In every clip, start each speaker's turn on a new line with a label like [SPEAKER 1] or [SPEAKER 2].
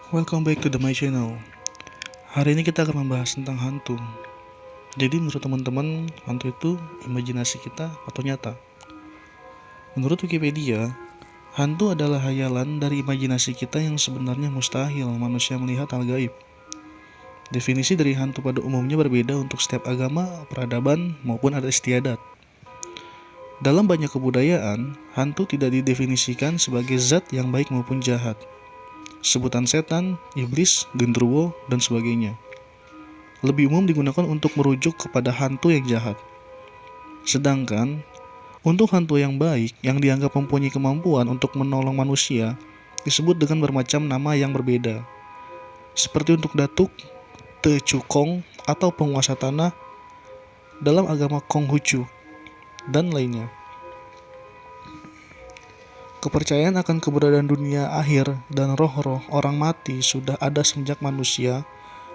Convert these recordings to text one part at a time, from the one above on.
[SPEAKER 1] Welcome back to my channel. Hari ini kita akan membahas tentang hantu. Jadi menurut teman-teman, hantu itu imajinasi kita atau nyata? Menurut Wikipedia, hantu adalah hayalan dari imajinasi kita yang sebenarnya mustahil manusia melihat hal gaib. Definisi dari hantu pada umumnya berbeda untuk setiap agama, peradaban, maupun adat istiadat. Dalam banyak kebudayaan, hantu tidak didefinisikan sebagai zat yang baik maupun jahat. Sebutan setan, iblis, genderuwo, dan sebagainya lebih umum digunakan untuk merujuk kepada hantu yang jahat. Sedangkan, untuk hantu yang baik yang dianggap mempunyai kemampuan untuk menolong manusia, disebut dengan bermacam nama yang berbeda. Seperti untuk datuk, tecukong, atau penguasa tanah dalam agama Konghucu, dan lainnya. Kepercayaan akan keberadaan dunia akhir dan roh-roh orang mati sudah ada sejak manusia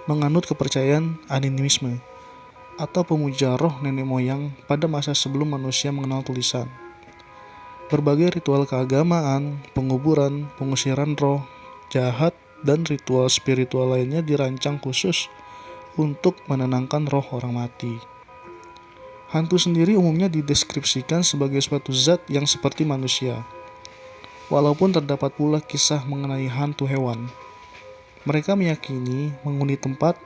[SPEAKER 1] menganut kepercayaan animisme atau pemuja roh nenek moyang pada masa sebelum manusia mengenal tulisan. Berbagai ritual keagamaan, penguburan, pengusiran roh jahat, dan ritual spiritual lainnya dirancang khusus untuk menenangkan roh orang mati. Hantu sendiri umumnya dideskripsikan sebagai suatu zat yang seperti manusia. Walaupun terdapat pula kisah mengenai hantu hewan. Mereka meyakini menghuni tempat,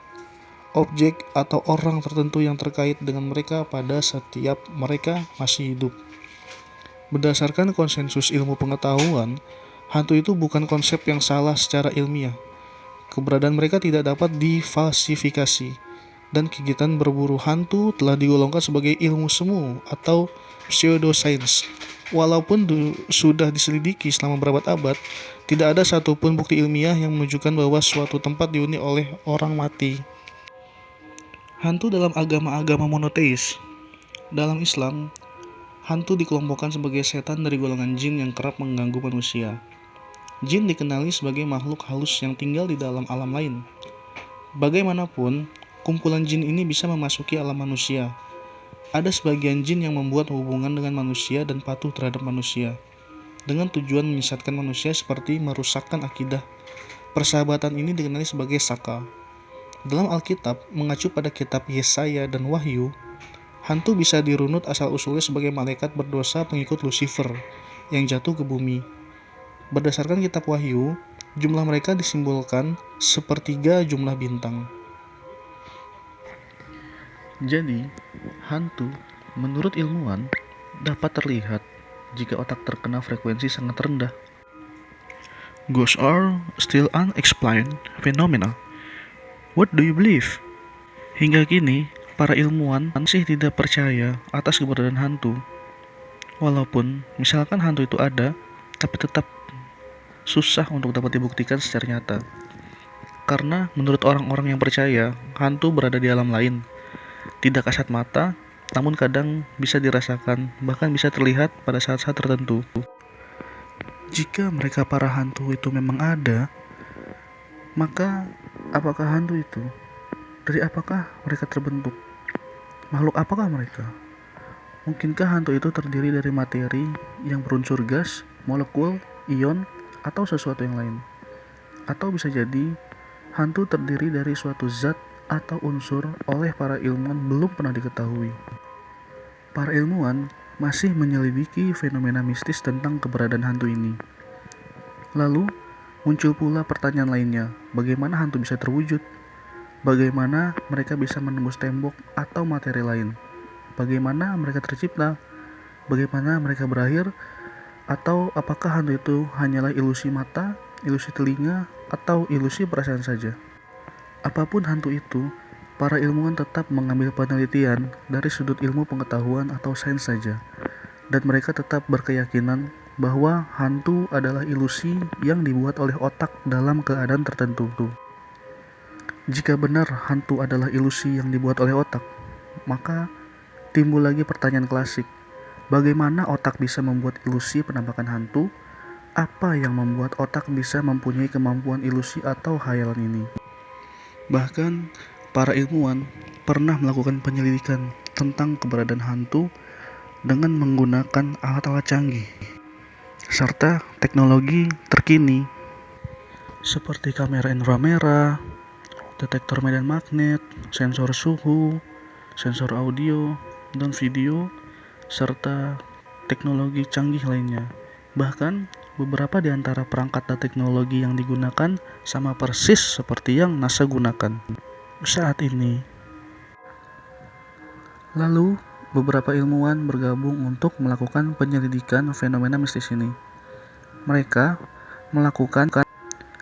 [SPEAKER 1] objek, atau orang tertentu yang terkait dengan mereka pada setiap mereka masih hidup. Berdasarkan konsensus ilmu pengetahuan, hantu itu bukan konsep yang salah secara ilmiah. Keberadaan mereka tidak dapat difalsifikasi, dan kegiatan berburu hantu telah digolongkan sebagai ilmu semu atau pseudoscience. Walaupun sudah diselidiki selama berabad-abad, tidak ada satupun bukti ilmiah yang menunjukkan bahwa suatu tempat dihuni oleh orang mati. Hantu dalam agama-agama monoteis. Dalam Islam, hantu dikelompokkan sebagai setan dari golongan jin yang kerap mengganggu manusia. Jin dikenali sebagai makhluk halus yang tinggal di dalam alam lain. Bagaimanapun, kumpulan jin ini bisa memasuki alam manusia. Ada sebagian jin yang membuat hubungan dengan manusia dan patuh terhadap manusia, dengan tujuan menyesatkan manusia seperti merusakkan akidah. Persahabatan ini dikenali sebagai saka. Dalam Alkitab, mengacu pada kitab Yesaya dan Wahyu, hantu bisa dirunut asal-usulnya sebagai malaikat berdosa pengikut Lucifer yang jatuh ke bumi. Berdasarkan kitab Wahyu, jumlah mereka disimbolkan sepertiga jumlah bintang. Jadi, hantu, menurut ilmuwan, dapat terlihat jika otak terkena frekuensi sangat rendah. Ghosts are still unexplained phenomena. What do you believe? Hingga kini, para ilmuwan masih tidak percaya atas keberadaan hantu. Walaupun misalkan hantu itu ada, tapi tetap susah untuk dapat dibuktikan secara nyata. Karena menurut orang-orang yang percaya, hantu berada di alam lain. Tidak kasat mata, namun kadang bisa dirasakan, bahkan bisa terlihat pada saat-saat tertentu. Jika mereka para hantu itu memang ada, maka apakah hantu itu? Dari apakah mereka terbentuk? Makhluk apakah mereka? Mungkinkah hantu itu terdiri dari materi yang berunsur gas, molekul, ion, atau sesuatu yang lain? Atau bisa jadi hantu terdiri dari suatu zat atau unsur oleh para ilmuwan belum pernah diketahui. Para ilmuwan masih menyelidiki fenomena mistis tentang keberadaan hantu ini. Lalu, muncul pula pertanyaan lainnya, bagaimana hantu bisa terwujud? Bagaimana mereka bisa menembus tembok atau materi lain? Bagaimana mereka tercipta? Bagaimana mereka berakhir? Atau apakah hantu itu hanyalah ilusi mata, ilusi telinga, atau ilusi perasaan saja? Apapun hantu itu, para ilmuwan tetap mengambil penelitian dari sudut ilmu pengetahuan atau sains saja, dan mereka tetap berkeyakinan bahwa hantu adalah ilusi yang dibuat oleh otak dalam keadaan tertentu. Jika benar hantu adalah ilusi yang dibuat oleh otak, maka timbul lagi pertanyaan klasik, bagaimana otak bisa membuat ilusi penampakan hantu? Apa yang membuat otak bisa mempunyai kemampuan ilusi atau khayalan ini? Bahkan, para ilmuwan pernah melakukan penyelidikan tentang keberadaan hantu dengan menggunakan alat-alat canggih serta teknologi terkini. seperti kamera inframerah, detektor medan magnet, sensor suhu, sensor audio dan video, serta teknologi canggih lainnya. Bahkan, beberapa di antara perangkat dan teknologi yang digunakan sama persis seperti yang NASA gunakan saat ini. Lalu, beberapa ilmuwan bergabung untuk melakukan penyelidikan fenomena mistis ini. Mereka melakukan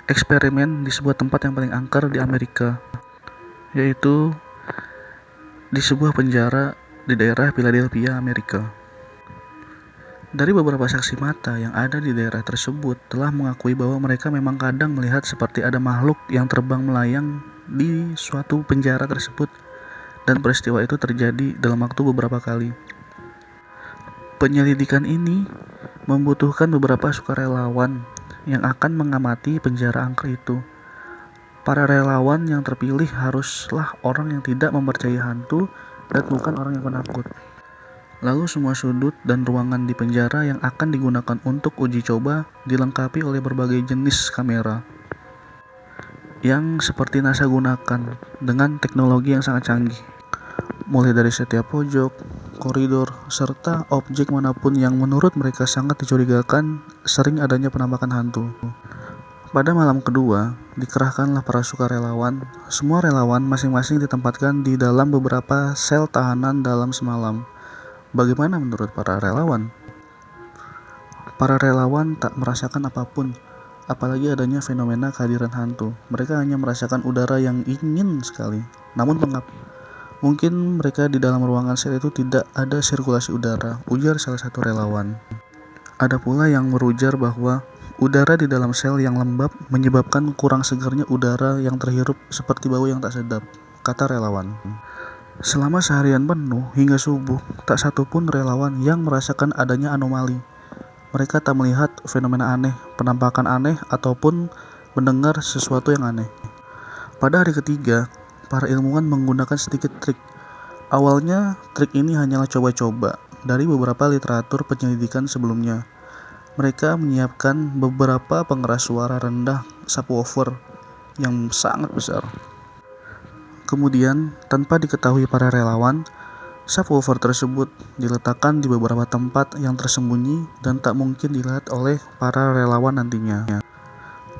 [SPEAKER 1] eksperimen di sebuah tempat yang paling angker di Amerika, yaitu di sebuah penjara di daerah Philadelphia, Amerika. Dari beberapa saksi mata yang ada di daerah tersebut telah mengakui bahwa mereka memang kadang melihat seperti ada makhluk yang terbang melayang di suatu penjara tersebut, dan peristiwa itu terjadi dalam waktu beberapa kali. Penyelidikan ini membutuhkan beberapa sukarelawan yang akan mengamati penjara angker itu. Para relawan yang terpilih haruslah orang yang tidak mempercayai hantu dan bukan orang yang penakut. Lalu semua sudut dan ruangan di penjara yang akan digunakan untuk uji coba dilengkapi oleh berbagai jenis kamera yang seperti NASA gunakan dengan teknologi yang sangat canggih. Mulai dari setiap pojok, koridor, serta objek manapun yang menurut mereka sangat dicurigakan sering adanya penampakan hantu. Pada malam kedua, dikerahkanlah para sukarelawan. Semua relawan masing-masing ditempatkan di dalam beberapa sel tahanan dalam semalam. Bagaimana menurut para relawan? Para relawan tak merasakan apapun, apalagi adanya fenomena kehadiran hantu. Mereka hanya merasakan udara yang dingin sekali. Namun pengap. Mungkin mereka di dalam ruangan sel itu tidak ada sirkulasi udara, ujar salah satu relawan. Ada pula yang berujar bahwa udara di dalam sel yang lembab menyebabkan kurang segarnya udara yang terhirup seperti bau yang tak sedap, kata relawan. Selama seharian penuh hingga subuh, tak satu pun relawan yang merasakan adanya anomali. Mereka tak melihat fenomena aneh, penampakan aneh, ataupun mendengar sesuatu yang aneh. Pada hari ketiga, para ilmuwan menggunakan sedikit trik. Awalnya, trik ini hanyalah coba-coba dari beberapa literatur penyelidikan sebelumnya. Mereka menyiapkan beberapa pengeras suara rendah subwoofer yang sangat besar. Kemudian, tanpa diketahui para relawan, subwoofer tersebut diletakkan di beberapa tempat yang tersembunyi dan tak mungkin dilihat oleh para relawan nantinya.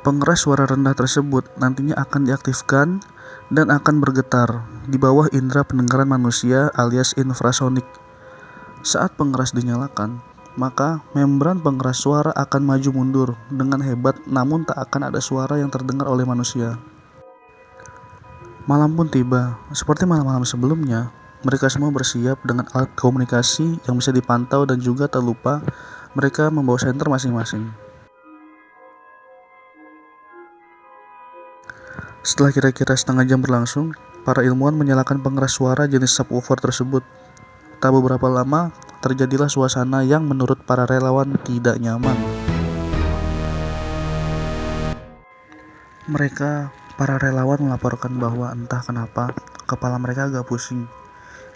[SPEAKER 1] Pengeras suara rendah tersebut nantinya akan diaktifkan dan akan bergetar di bawah indera pendengaran manusia alias infrasonik. Saat pengeras dinyalakan, maka membran pengeras suara akan maju mundur dengan hebat, namun tak akan ada suara yang terdengar oleh manusia. Malam pun tiba. Seperti malam-malam sebelumnya, mereka semua bersiap dengan alat komunikasi yang bisa dipantau dan juga tak lupa mereka membawa senter masing-masing. Setelah kira-kira setengah jam berlangsung, para ilmuwan menyalakan pengeras suara jenis subwoofer tersebut. Tak beberapa lama, terjadilah suasana yang menurut para relawan tidak nyaman. Para relawan melaporkan bahwa entah kenapa, kepala mereka agak pusing,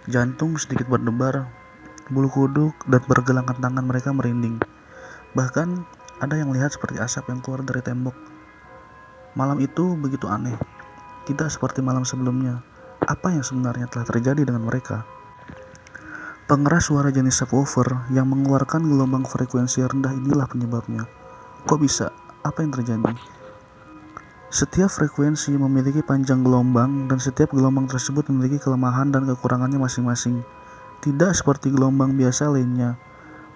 [SPEAKER 1] jantung sedikit berdebar, bulu kuduk dan pergelangan tangan mereka merinding. Bahkan, ada yang melihat seperti asap yang keluar dari tembok. Malam itu begitu aneh, tidak seperti malam sebelumnya. Apa yang sebenarnya telah terjadi dengan mereka? Pengeras suara jenis subwoofer yang mengeluarkan gelombang frekuensi rendah inilah penyebabnya. Kok bisa? Apa yang terjadi? Setiap frekuensi memiliki panjang gelombang dan setiap gelombang tersebut memiliki kelemahan dan kekurangannya masing-masing. Tidak seperti gelombang biasa lainnya.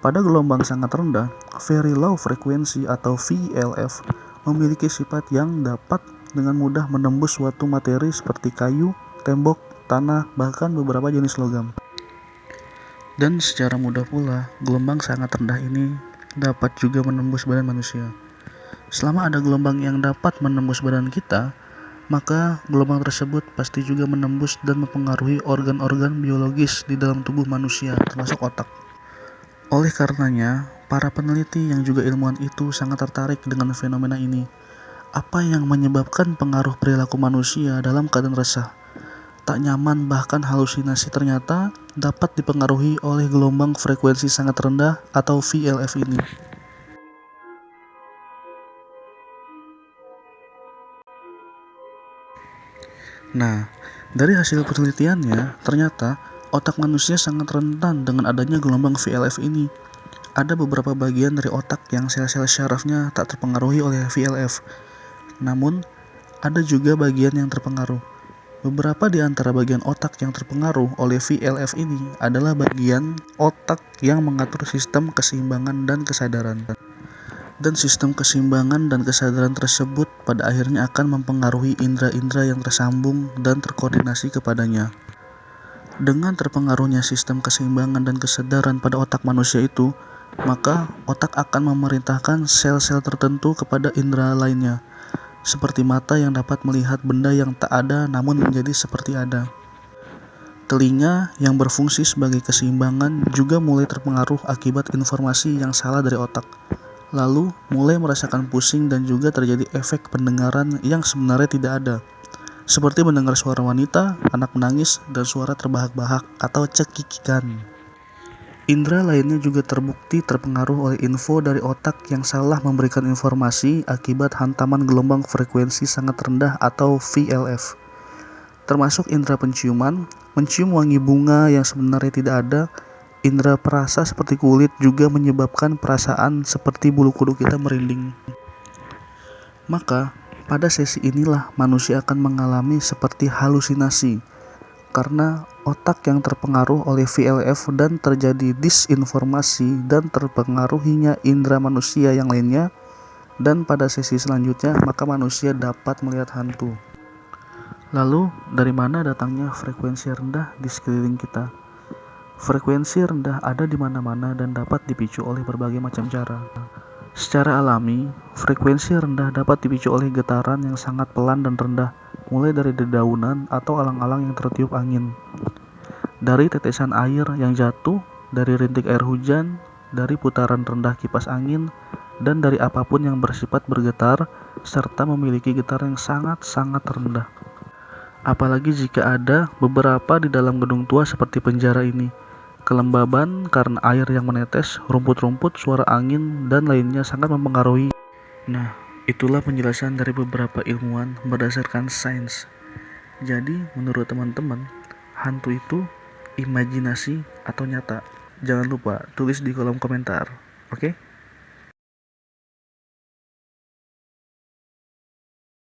[SPEAKER 1] Pada gelombang sangat rendah, very low frequency atau VLF memiliki sifat yang dapat dengan mudah menembus suatu materi seperti kayu, tembok, tanah, bahkan beberapa jenis logam. Dan secara mudah pula, gelombang sangat rendah ini dapat juga menembus badan manusia. Selama ada gelombang yang dapat menembus badan kita, maka gelombang tersebut pasti juga menembus dan mempengaruhi organ-organ biologis di dalam tubuh manusia, termasuk otak. Oleh karenanya, para peneliti yang juga ilmuwan itu sangat tertarik dengan fenomena ini. Apa yang menyebabkan pengaruh perilaku manusia dalam keadaan resah, tak nyaman, bahkan halusinasi ternyata dapat dipengaruhi oleh gelombang frekuensi sangat rendah atau VLF ini. Nah, dari hasil penelitiannya, ternyata otak manusia sangat rentan dengan adanya gelombang VLF ini. Ada beberapa bagian dari otak yang sel-sel syarafnya tak terpengaruhi oleh VLF. Namun, ada juga bagian yang terpengaruh. Beberapa di antara bagian otak yang terpengaruh oleh VLF ini adalah bagian otak yang mengatur sistem keseimbangan dan kesadaran. Dan sistem keseimbangan dan kesadaran tersebut pada akhirnya akan mempengaruhi indera-indera yang tersambung dan terkoordinasi kepadanya. Dengan terpengaruhnya sistem keseimbangan dan kesadaran pada otak manusia itu, maka otak akan memerintahkan sel-sel tertentu kepada indera lainnya, seperti mata yang dapat melihat benda yang tak ada namun menjadi seperti ada. Telinga yang berfungsi sebagai keseimbangan juga mulai terpengaruh akibat informasi yang salah dari otak. Lalu mulai merasakan pusing dan juga terjadi efek pendengaran yang sebenarnya tidak ada, seperti mendengar suara wanita, anak menangis, dan suara terbahak-bahak atau cekikikan. Indera lainnya juga terbukti terpengaruh oleh info dari otak yang salah memberikan informasi akibat hantaman gelombang frekuensi sangat rendah atau VLF. Termasuk indera penciuman, mencium wangi bunga yang sebenarnya tidak ada. Indera perasa seperti kulit juga menyebabkan perasaan seperti bulu kuduk kita merinding. Maka, pada sesi inilah manusia akan mengalami seperti halusinasi, karena otak yang terpengaruh oleh VLF dan terjadi disinformasi dan terpengaruhinya indera manusia yang lainnya, dan pada sesi selanjutnya maka manusia dapat melihat hantu. Lalu, dari mana datangnya frekuensi rendah di sekeliling kita? Frekuensi rendah ada di mana-mana dan dapat dipicu oleh berbagai macam cara. Secara alami, frekuensi rendah dapat dipicu oleh getaran yang sangat pelan dan rendah, mulai dari dedaunan atau alang-alang yang tertiup angin, dari tetesan air yang jatuh, dari rintik air hujan, dari putaran rendah kipas angin, dan dari apapun yang bersifat bergetar, serta memiliki getaran yang sangat-sangat rendah. Apalagi jika ada beberapa di dalam gedung tua seperti penjara ini. Kelembaban karena air yang menetes, rumput-rumput, suara angin, dan lainnya sangat mempengaruhi. Nah, itulah penjelasan dari beberapa ilmuwan berdasarkan sains. Jadi, menurut teman-teman, hantu itu imajinasi atau nyata? Jangan lupa tulis di kolom komentar, oke?